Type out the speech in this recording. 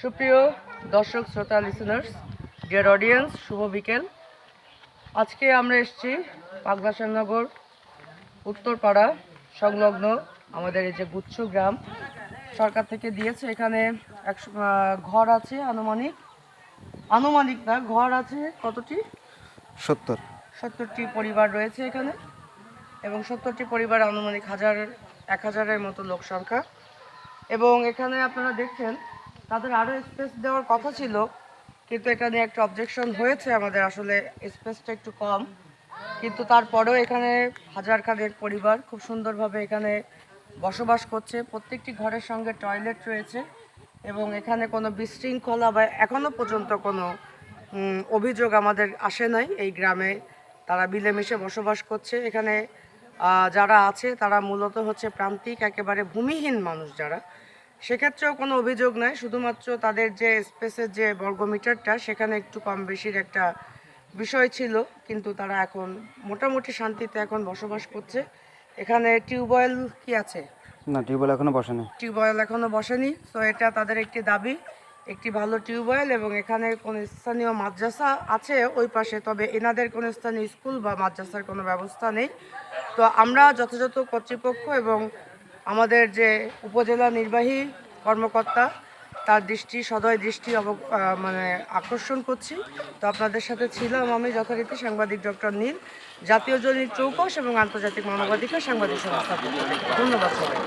সুপ্রিয় দর্শক শ্রোতা লিসেনার্স, ডিয়ার অডিয়েন্স, শুভ বিকেল। আজকে আমরা এসেছি পাগলা শ্যামনগর উত্তরপাড়া সংলগ্ন আমাদের এই যে গুচ্ছ গ্রাম সরকার থেকে দিয়েছে। এখানে ঘর আছে আনুমানিক না, ঘর আছে কতটি? 70টি পরিবার রয়েছে এখানে, এবং 70টি পরিবার আনুমানিক 1000-1000-এর মতো লোক সংখ্যা। এবং এখানে আপনারা দেখছেন তাদের আরও স্পেস দেওয়ার কথা ছিল, কিন্তু এখানে একটা অবজেকশন হয়েছে, আমাদের আসলে স্পেসটা একটু কম। কিন্তু তারপরেও এখানে হাজারখানেক পরিবার খুব সুন্দরভাবে এখানে বসবাস করছে। প্রত্যেকটি ঘরের সঙ্গে টয়লেট রয়েছে, এবং এখানে কোনো বিশৃঙ্খলা বা এখনও পর্যন্ত কোনো অভিযোগ আমাদের আসে নাই। এই গ্রামে তারা মিলেমিশে বসবাস করছে। এখানে যারা আছে তারা মূলত হচ্ছে প্রান্তিক, একেবারে ভূমিহীন মানুষ যারা, সেক্ষেত্রেও কোনো অভিযোগ নাই। শুধুমাত্র তাদের যে স্পেসের যে বর্গমিটারটা সেখানে একটু কম বেশির একটা বিষয় ছিল, কিন্তু তারা এখন মোটামুটি শান্তিতে এখন বসবাস করছে। এখানে টিউবওয়েল কি আছে? না, টিউবওয়েল এখনো বসেনি। তো এটা তাদের একটি দাবি, একটি ভালো টিউবওয়েল। এবং এখানে কোনো স্থানীয় মাদ্রাসা আছে ওই পাশে, তবে এনাদের কোনো স্থানীয় স্কুল বা মাদ্রাসার কোনো ব্যবস্থা নেই। তো আমরা যথাযথ কর্তৃপক্ষ এবং আমাদের যে উপজেলা নির্বাহী কর্মকর্তা তার সদয় দৃষ্টি আকর্ষণ করছি। তো আপনাদের সাথে ছিলাম আমি যথারীতি সাংবাদিক ডক্টর নীল, জাতীয় জরিপ চৌকস এবং আন্তর্জাতিক মানবাধিকার সাংবাদিক সংস্থা। ধন্যবাদ সবাই।